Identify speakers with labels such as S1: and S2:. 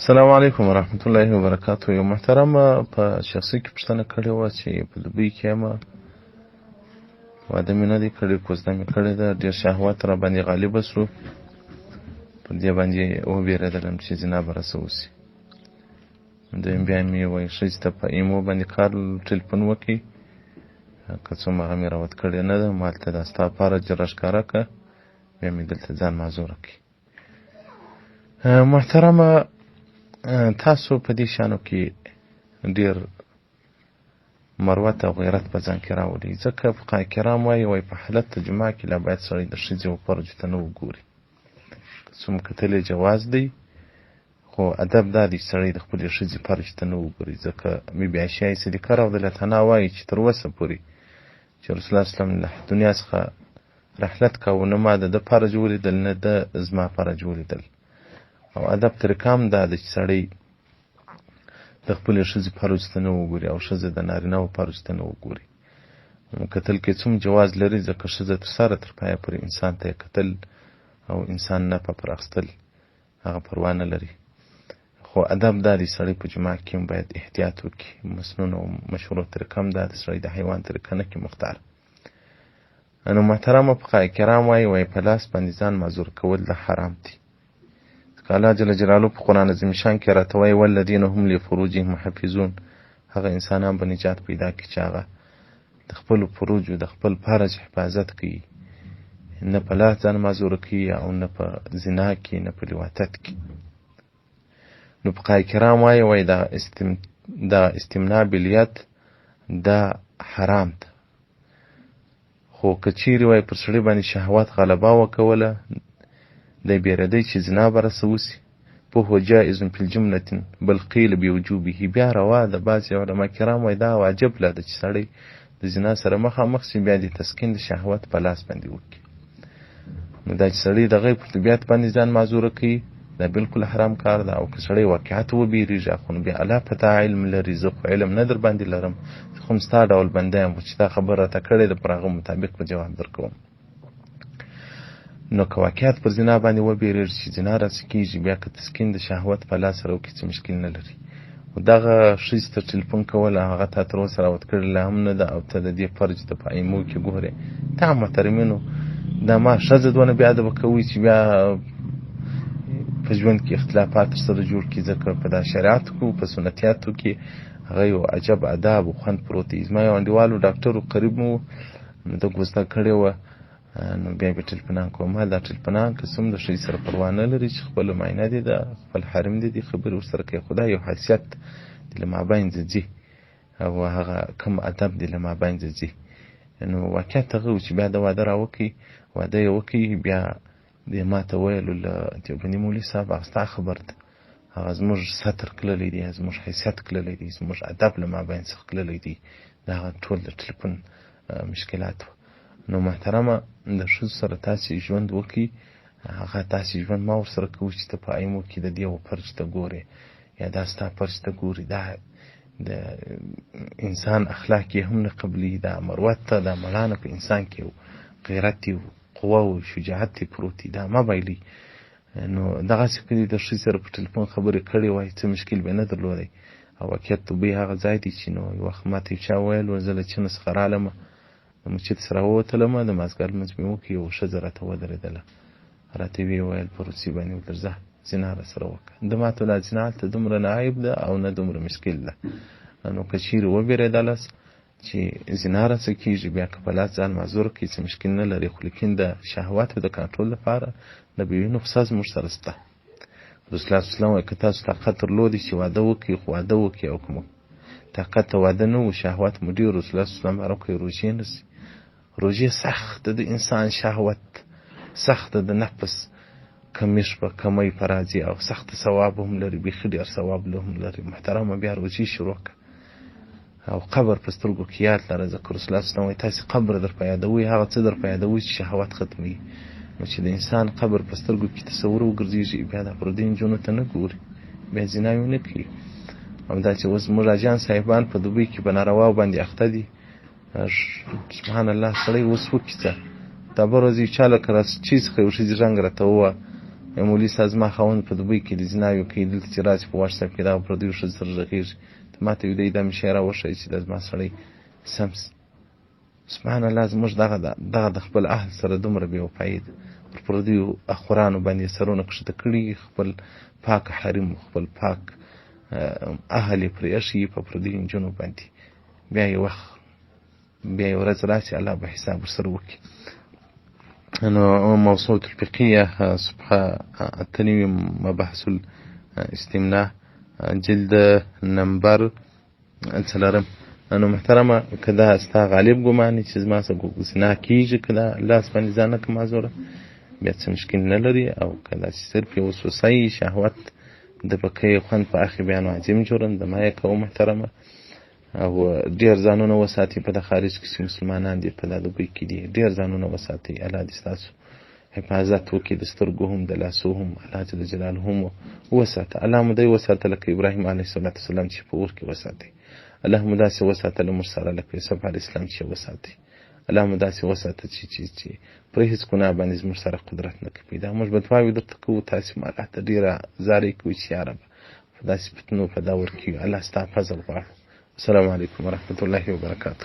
S1: السلام علیکم ورحمت الله وبرکاتو. یو محترم په شخصي کې پوښتنه کړې وه چې په دوبۍ کې یم، واده مې نه دی کړی، کوزده مې کړې ده، ډېر شهوت را باندې غالبه سو، په دې باندې وبېرېدلم چې زنا به راسه وسي. دویم بیا مې وایي ښځې ته په ایمو باندې کار ټلیفون وکړي، که څوم هغه مې راوت کړې نه ده، ما هلته دا ستا فرج راښکاره کړه، بیا مې دلته ځان معذوره کړي. محترمه، تاسو په دې شانو کې ډېر مروت او غیرت په ځان کې راولي، ځکه فقهای کرام وایي په حالت د جماع کې لا باید سړی د ښځې و فرجو ته نه وګوري. که څوم کتلی جواز دی، خو ادب دا دی سړی د خپلې ښځې فرج ته نه وګوري، ځکه بیبي عایشه صدیقه رضیالله عنها وایي چې تر اوسه پورې چې رسول الله صلی الله علیه وسلم له دنیا څخه رحلت کاوه، نه ما د ده فرج ولیدل نه د زما فرج ولیدل. او ادب طریقه هم دا ده چې سړی د خپلې ښځې فرج ته نه وګوري او ښځه د نارینه‌و فرج ته نه وګوري. کتل کې څوم جواز لري، ځکه ښځه تر سره تر پایه پورې انسان ته یې کتل او انسان نه پر اخیستل هغه پروا نه لري. خو ادب دا دی سړی په جماع کې هم باید احتیاط وکړي. مسنون او مشروع طریقه هم دا ده، سړی د حیوان طریقه نه کړي مختار. نو محترمه، فقهای کرام وایي په لاس باندې ځان معذور کول د حرام دي. الله جل جلاله په قرآن عظیم شان کې راته وایي والذین هم لفروجهم محافظون، هغه انسانان به نجات پیدا کړي چې هغه د خپلو فروجو د خپل فرج حفاظت کوي، نه په لاس ځان معذوره کوي او نه په زنا کې نه په لواطت کې. نو فقهای کرام وایي دا استمناء بالید دا حرام ده. خو که چیرې وایي پر سړي باندې شهوت غلبه وکوله، دی بیرېدی چې زنا به راسه وسي، فهو جائز فی الجملة بل قیل بوجوبه، بیا روا ده. بعضې علما کرام وایي دا واجب لا ده چې سړی د زنا سره مخامخ سي، بیا د تسکین د شهوت په لاس باندې وکړي. نو دا چې سړی د غیر پر طبیعت باندې ځان معذوره کوي، دا بالکل حرام کار ده. او که سړی واقعیت وبېرېږي، خو نو بیا الله پته علم لري، زه خو علم نه در باندې لرم، خو هم ستا ډول بنده یم چې دا خبره راته کړې ده، پر هغه مطابق به جواب در کوم. نو که واقعیت پر زنا باندې وبېرېږي چې زنا راسې کېږي، بیا که تسکین د شهوت په لاس سره وکړي څه مشکل نه لري. خو دغه ښځې ته ټلیفون کول، هغه تا تر اوسه راوت کړې لا هم نه ده، او ته د دې فرج ته په ایمو کې ګورې. تا محترمینو، دا ما ښځه دونه بې ادبه کوي چې بیا په ژوند کې اختلافات سره جوړ کړي، ځکه په دا شریعتو کې په سنتیاتو کې هغه یو عجب اداب او خوند پروت دی. زما یو انډیوالو ډاکټر قریب مو، نو ده کوزده کړې وه، نو بیا به ټلیفونان کوم. دا ټلیفونان که څوم د ښځې سره پروا نه لري چې خپله معاینه دي، د خپل حرم دي خبرې ورسره کوي، خو دا یو حیثیت د له مابین ځي او هغه کم ادب دی له مابین ځي. نو واقعیت هغه و چې بیا د واده را وکړي، واده یې وکړي، بیا د ما ته ویلو له دیوبندي مولوي صاحب هغه ستا خبر ده، هغه زموږ ستر کللی دی، زموږ حیثیت کللی دی، زموږ ادب له مابین څخه کللی دی. دا هغه ټول د ټلیفون مشکلات و. نو محترمه، د ښځو سره تاسې ژوند وکړي، هغه داسې ژوند ما ورسره کوو چې ته په ایمو کې د دې و فرج ته ګورې، یا دا ستا فرج ته ګوري. دا د انسان اخلاق یې هم نه قبلي، دا مروت ته، دا مړانه په انسان کې غیرت یې قوه او شجاعت یې پروت دی، دا مه بایلي. نو دغسې که د ښځې سره په ټلیفون خبرې کړې وای، څه مشکل به نه درلودی. او واقعیت دوبۍ هغه ځای دی چې نو یو وخت ما ته یو چا ویل، زه له چین څخه رالمه، د مسجد سره ووتلمه، د مازدیګر لمونځ مې وکړ، یو ښځه راته ودرېدله، راته ویې ویل په روسي باندې ورځه زنا راسره وکړه. د ما ته دا زنا هلته دومره نه عیب ده او نه دومره مشکل ده. نو که چیرې وبېرېدلست چې زنا راسه کېږي، بیا که په لاس ځان معذور کړي څه مشکل نه لري، خو لیکن د شهواتو د کنټرول لپاره د بیوي نفسه زموږ سره شته. رسول الله صلی الله علیه وسلم وایي که تاسو طاقت درلودی چې واده وکړي، خو واده وکړي، او که مو طاقت ته واده نه و، شهوت مو ډېر، رسول الله صلی الله علیه وسلم هغه روژې نیسي. روژې سخت د انسان شهوت، سخت د نفس کمیش په کمی په راځي، او سخت ثواب هم لري، بیخي ډېر ثواب هم لري. محترمه، بیا روژې شروع کړه او قبر په سترګو کې یاد لره، ځکه رسول الله صلی الله علیه وسلم وایي تاسې قبر در په یادوئ، هغه څه در په یادوئ چې شهوت ختموي. نو چې د انسان قبر په سترګو کې تصور وګرځېږي، بیا د پردۍ نجونو ته نه ګوري، بیا زناوې نه کوي. او دا چې اوس زموږ حاجیان صاحبان په دوبۍ کې په نارواو باندې اخته دي، سبحان الله، سړی اوس وکړي څه؟ دا به ورځ یو چا لکه راچی څخه یو ښځې رنګ راته ووه، مولوي صاحب زما خاوند په دوبۍ کې د زناوې کوي، دلته چې راسي په واټساپ کې دغه پردیو ښځو سره غږېږي، ته ما ته ویدی دا مې شی راوښیي چې دا زما سړی سم سي. سبحان الله، زموږ دغه د خپل اهل سره دومره بې وفایي ده، پر پردیو اخورانو باندې سرونه کښته کړي، خپل پاک حریم خپل پاک اهل یې پرې ایښي په پردیو نجونو باندې. بیا یې ورځ راسي الله به حساب ورسره وکړي. نو موسوعة الفقهية صفحة 8 مباحث الاستمناء جلد نمبر 4. نو محترمه، که دا ستا غالب ګمان چې زما څه زنا کېږي، که دا لاس باندې ځان نه کړم معذوره، بیا څه مشکل نه لري. او که داسې صرف یو وسوسه یي، شهوت د پکۍ خوند په اخې بیان عظیم جرم د ما یې کوو محترمه. او ډېر ځانونه وساتئ په د خارج کې چې مسلمانان دي په دا دوبۍ کې دي، ډېر ځانونه وساتئ. الله دې ستاسو حفاظت وکړي، د سترګو هم د لاسو هم الله جل جلاله هم وساته. الله مو دی وساته لکه ابراهیم علیه السلام چې په اور کې وساتئ. الله مو داسې وساته له موږ سره لکه یوسف علیه السلام چې وساتئ. الله مو داسې وساته چې پر هېڅ ګناه باندې زموږ سره قدرت نه کوي. دا موږ به دعاوې درته کوو، تاسې مو الله ته ډېره زارۍ کوئ چې یا ربه په داسې فتنو په دا ور کې الله ستا فضل غواړو. السلام علیکم ورحمة الله وبرکاته.